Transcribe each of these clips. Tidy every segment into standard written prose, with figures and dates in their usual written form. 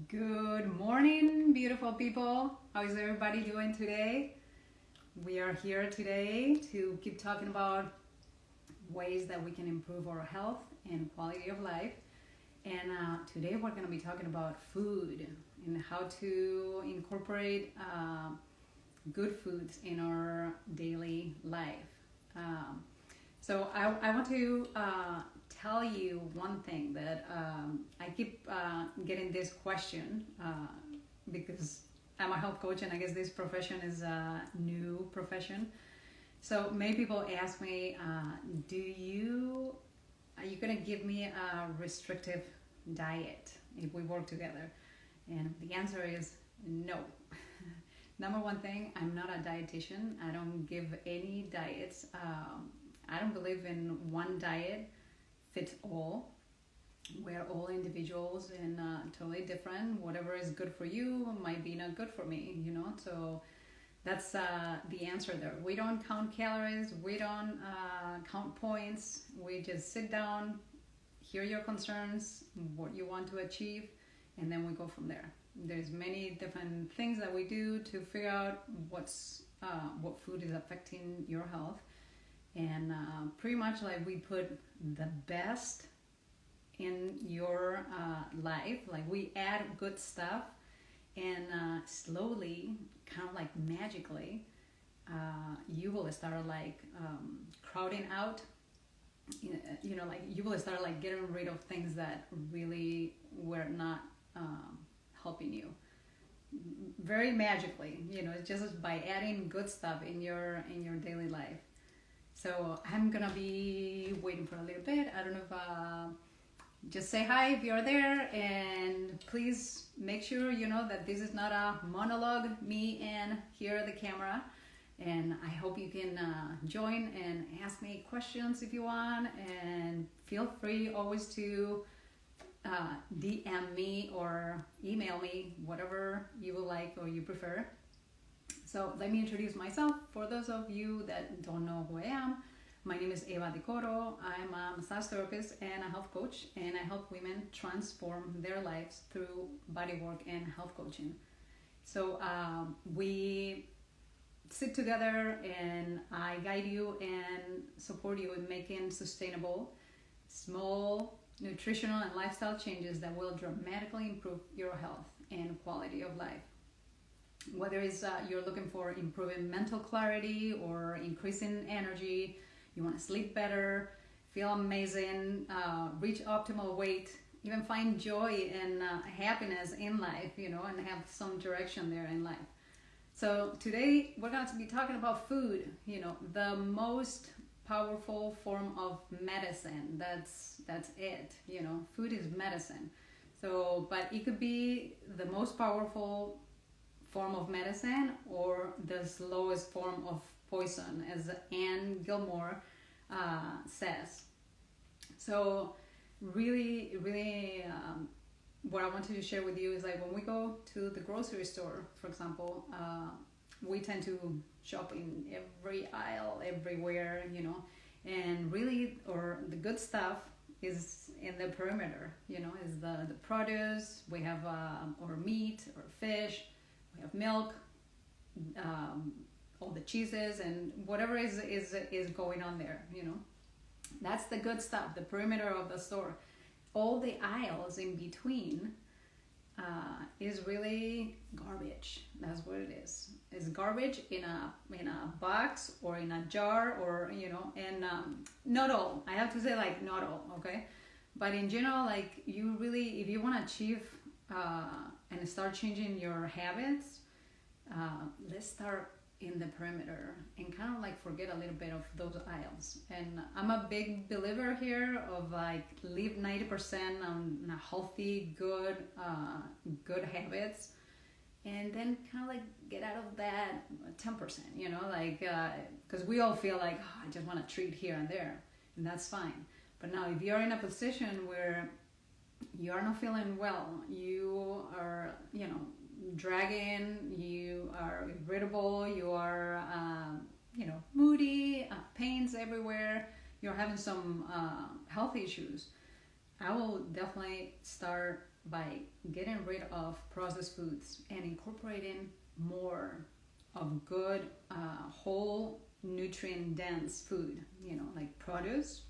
Good morning, beautiful people. How is everybody doing today? We are here today to keep talking about ways that we can improve our health and quality of life. And today we're going to be talking about food and how to incorporate good foods in our daily life. Um, so I want to tell you one thing that I keep getting this question because I'm a health coach and I guess this profession is a new profession. So many people ask me, are you gonna give me a restrictive diet if we work together? And the answer is no. Number one thing, I'm not a dietitian. I don't give any diets. I don't believe in one diet fits all. We're all individuals and totally different. Whatever is good for you might be not good for me. So that's the answer there. We don't count calories. We don't count points. We just sit down, hear your concerns, what you want to achieve, and then we go from there. There's many different things that we do to figure out what food is affecting your health. And pretty much like we put the best in your life, like we add good stuff and slowly, kind of like magically, you will start like crowding out, like you will start like getting rid of things that really were not helping you very magically, just by adding good stuff in your daily life. So I'm gonna be waiting for a little bit. I don't know if just say hi if you're there, and please make sure you know that this is not a monologue, me and here at the camera. And I hope you can join and ask me questions if you want, and feel free always to DM me or email me, whatever you would like or you prefer. So let me introduce myself. For those of you that don't know who I am, my name is Eva Decoro. I'm a massage therapist and a health coach, and I help women transform their lives through bodywork and health coaching. So we sit together and I guide you and support you in making sustainable, small nutritional and lifestyle changes that will dramatically improve your health and quality of life. Whether it's you're looking for improving mental clarity or increasing energy, you want to sleep better, feel amazing, reach optimal weight, even find joy and happiness in life, and have some direction there in life. So today we're going to be talking about food, the most powerful form of medicine. That's it. Food is medicine. So, but it could be the most powerful form of medicine or the slowest form of poison, as Ann Wigmore says. So really, really, what I wanted to share with you is like when we go to the grocery store, for example, we tend to shop in every aisle, everywhere, and really, or the good stuff is in the perimeter, is the produce. We have or meat or fish. We have milk, all the cheeses, and whatever is going on there, That's the good stuff, the perimeter of the store. All the aisles in between is really garbage. That's what it is. It's garbage in a box or in a jar, or and not all. I have to say, like, not all, okay? But in general, like, you really, if you want to achieve and start changing your habits, let's start in the perimeter and kind of like forget a little bit of those aisles. And I'm a big believer here of like live 90% on healthy, good habits, and then kind of like get out of that 10%, because we all feel like, oh, I just want a treat here and there, and that's fine. But now if you're in a position where you are not feeling well, you are, dragging, you are irritable, you are, moody, pains everywhere, you're having some health issues, I will definitely start by getting rid of processed foods and incorporating more of good, whole, nutrient dense food, like produce.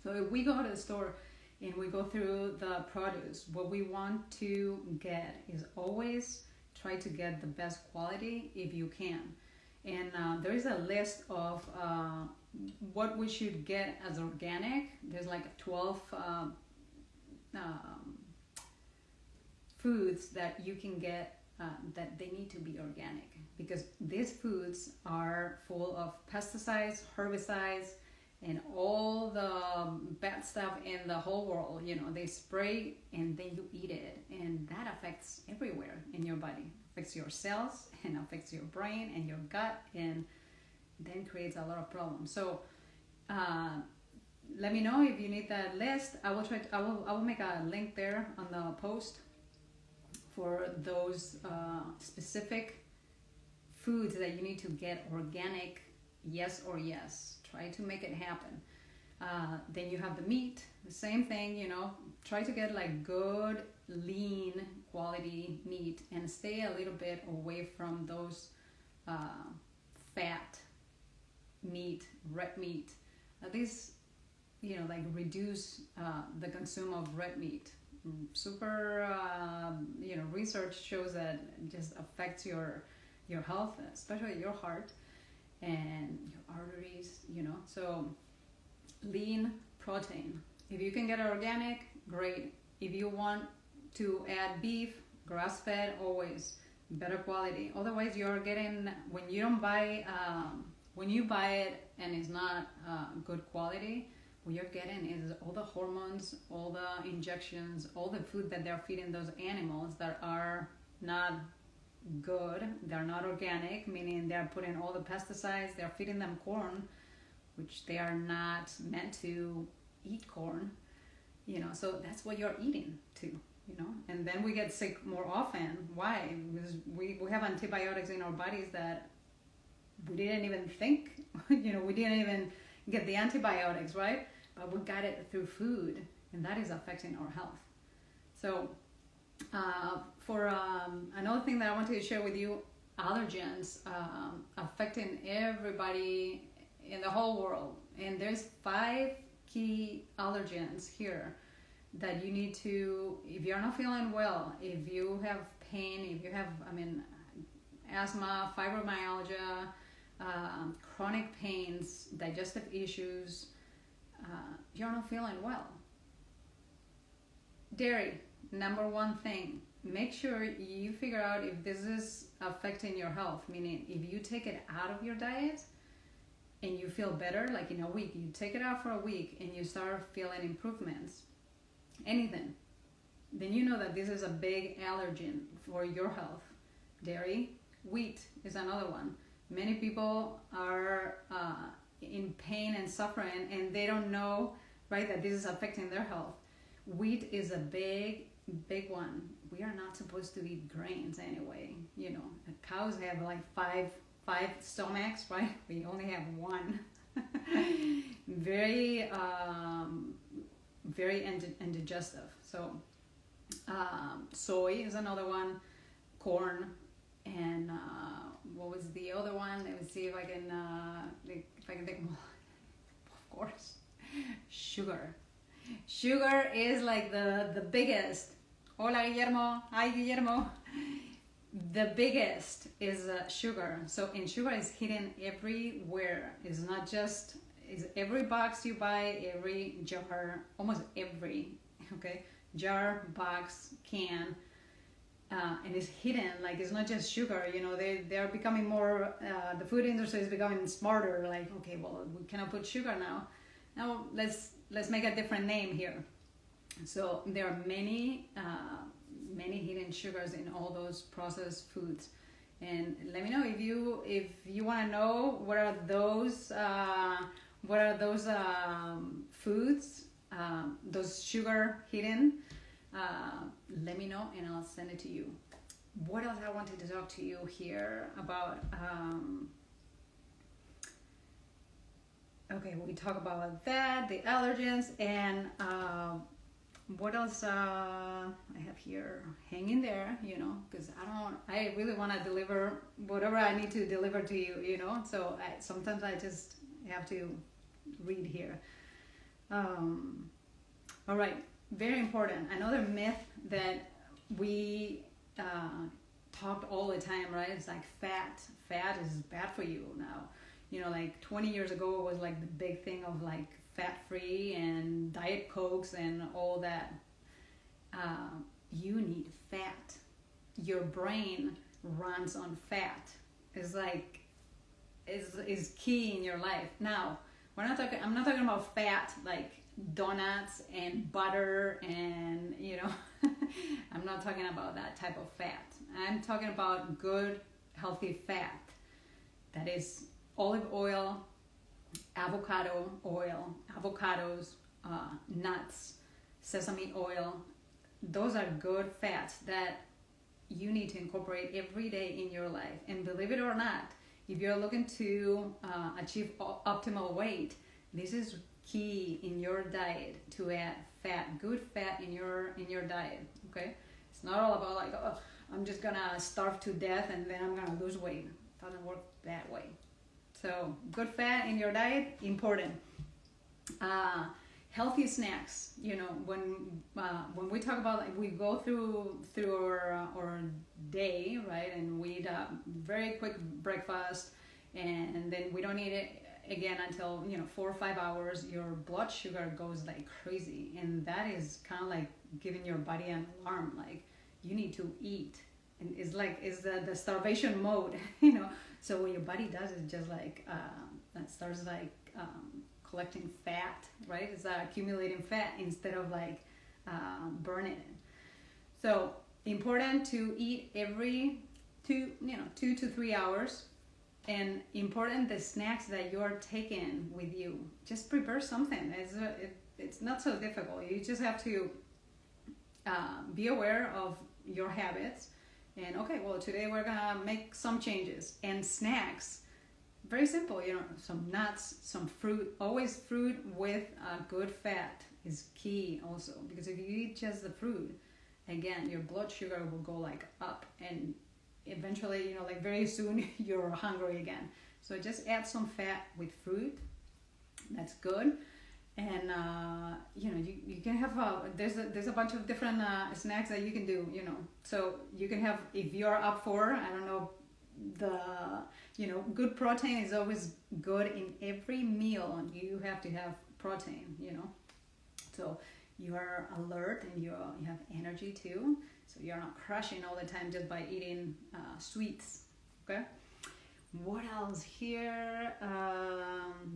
So if we go to the store and we go through the produce, what we want to get is always try to get the best quality if you can. And there is a list of what we should get as organic. There's like 12 foods that you can get that they need to be organic, because these foods are full of pesticides, herbicides, and all the bad stuff in the whole world. They spray and then you eat it, and that affects everywhere in your body. Affects your cells and affects your brain and your gut, and then creates a lot of problems. So let me know if you need that list. I will make a link there on the post for those specific foods that you need to get organic. Yes or yes. Try to make it happen. Then you have the meat, the same thing. Try to get like good, lean quality meat, and stay a little bit away from those fat meat, red meat. At least, like reduce the consume of red meat. Super, research shows that it just affects your health, especially your heart and your arteries. So lean protein. If you can get it organic, great. If you want to add beef, grass-fed, always better quality. Otherwise, you're getting, when you buy it and it's not good quality, what you're getting is all the hormones, all the injections, all the food that they're feeding those animals that are not good. They're not organic, meaning they're putting all the pesticides. They're feeding them corn, which they are not meant to eat corn. So that's what you're eating too. And then we get sick more often. Why? Because we have antibiotics in our bodies that we didn't even think. We didn't even get the antibiotics, right? But we got it through food, and that is affecting our health. So for another thing that I wanted to share with you, allergens affecting everybody in the whole world. And there's 5 key allergens here that you need to, if you're not feeling well, if you have pain, if you have, asthma, fibromyalgia, chronic pains, digestive issues, you're not feeling well. Dairy, number 1 thing. Make sure you figure out if this is affecting your health, meaning if you take it out of your diet and you feel better, like in a week, you take it out for a week and you start feeling improvements, anything, then you know that this is a big allergen for your health. Dairy. Wheat is another one. Many people are in pain and suffering, and they don't know, right, that this is affecting their health. Wheat is a big one. We are not supposed to eat grains anyway. Cows have like five stomachs, right? We only have one. Very indigestive. So soy is another one. Corn. And what was the other one? Let me see if I can think. Of course, sugar. Sugar is like the biggest. Hola, Guillermo. Hi, Guillermo. The biggest is sugar. So, and sugar is hidden everywhere. It's not just, it's every box you buy, every jar, almost every, jar, box, can. And it's hidden, like it's not just sugar. They're becoming more. The food industry is becoming smarter. Like, okay, well, we cannot put sugar now. Now let's make a different name here. So there are many hidden sugars in all those processed foods. And let me know if you want to know what are those foods, those sugar hidden. Let me know and I'll send it to you. What else I wanted to talk to you here about? We talk about that, the allergens, and What else I have here? Hang in there, because I really want to deliver whatever I need to deliver to you. So sometimes I just have to read here. All right, very important. Another myth that we talked all the time, right? It's like fat is bad for you now. Like 20 years ago it was like the big thing of like fat-free and diet cokes and all that. You need fat. Your brain runs on fat. It's like is key in your life. Now I'm not talking about fat like donuts and butter and I'm not talking about that type of fat. I'm talking about good healthy fat that is olive oil, avocado oil, avocados, nuts, sesame oil. Those are good fats that you need to incorporate every day in your life. And believe it or not, if you're looking to achieve optimal weight, this is key in your diet, to add fat, good fat in your diet. Okay, it's not all about like, oh, I'm just gonna starve to death and then I'm gonna lose weight. It doesn't work that way. So good fat in your diet, important. Healthy snacks. When we talk about, like, we go through our day, right, and we eat a very quick breakfast, and then we don't eat it again until 4 or 5 hours. Your blood sugar goes like crazy, and that is kind of like giving your body an alarm, like you need to eat. And it's the starvation mode. So what your body does is just like that starts like collecting fat, right? It's accumulating fat instead of like burning it. So important to eat every 2 to 3 hours. And important, the snacks that you're taking with you. Just prepare something. It's not so difficult. You just have to be aware of your habits. And okay, well, today we're gonna make some changes. And snacks, very simple. Some nuts, some fruit. Always fruit with good fat is key also, because if you eat just the fruit, again, your blood sugar will go like up, and eventually, like very soon you're hungry again. So just add some fat with fruit. That's good. And you can have there's a bunch of different snacks that you can do. So you can have, if you're up for, I don't know, good protein is always good in every meal, and you have to have protein. So you are alert and you have energy too. So you're not crashing all the time just by eating sweets. Okay. What else here?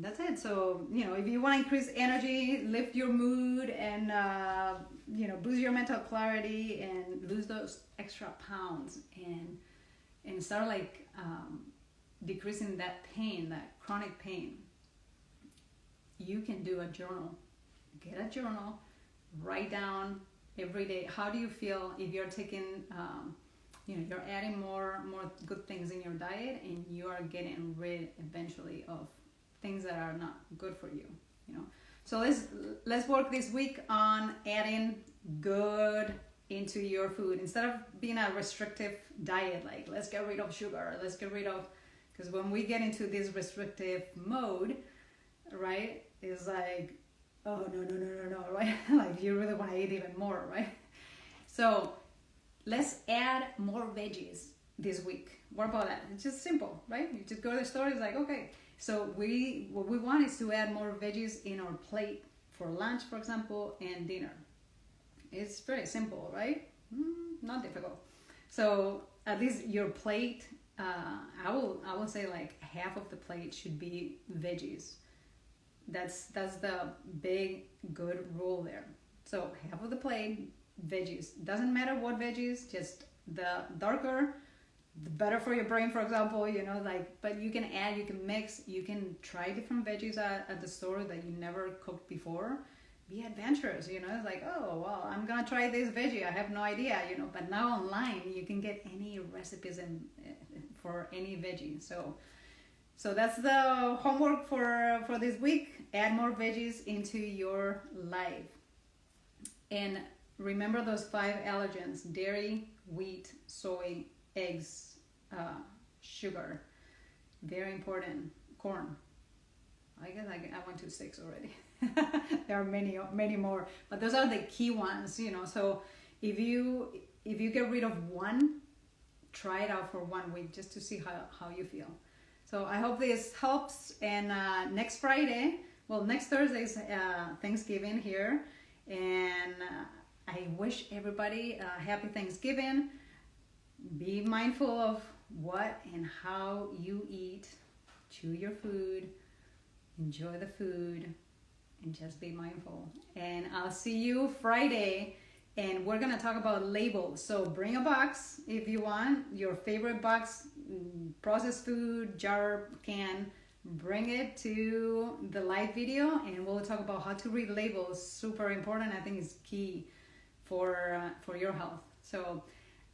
That's it. So if you want to increase energy, lift your mood, and boost your mental clarity, and lose those extra pounds, and start like decreasing that pain, that chronic pain, you can do a journal. Get a journal, write down every day, how do you feel if you're taking you're adding more good things in your diet, and you are getting rid eventually of things that are not good for you. So let's work this week on adding good into your food, instead of being a restrictive diet, like let's get rid of sugar, because when we get into this restrictive mode, right, it's like, oh no, right? Like you really want to eat even more, right? So let's add more veggies this week. What about that? It's just simple, right? You just go to the store, it's like, okay. So what we want is to add more veggies in our plate for lunch, for example, and dinner. It's very simple, right? Not difficult. So at least your plate, I will say like half of the plate should be veggies. That's the big good rule there. So half of the plate, veggies. Doesn't matter what veggies, just the darker, the better for your brain, for example, but you can add, you can mix, you can try different veggies at the store that you never cooked before. Be adventurous, it's like, oh, well, I'm gonna try this veggie, I have no idea, but now online you can get any recipes for any veggie. So that's the homework for this week. Add more veggies into your life. And remember those 5 allergens: dairy, wheat, soy, eggs, sugar. Very important. Corn. I guess I went to 6 already. There are many more, but those are the key ones, you know. So if you get rid of one, try it out for 1 week just to see how you feel. So I hope this helps. And next Thursday is Thanksgiving here, and I wish everybody a happy Thanksgiving. Be mindful of what and how you eat. Chew your food, enjoy the food, and just be mindful. And I'll see you Friday, and we're gonna talk about labels. So bring a box if you want, your favorite box, processed food, jar, can. Bring it to the live video, and we'll talk about how to read labels. Super important. I think it's key for your health. So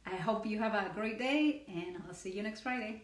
I hope you have a great day, and I'll see you next Friday.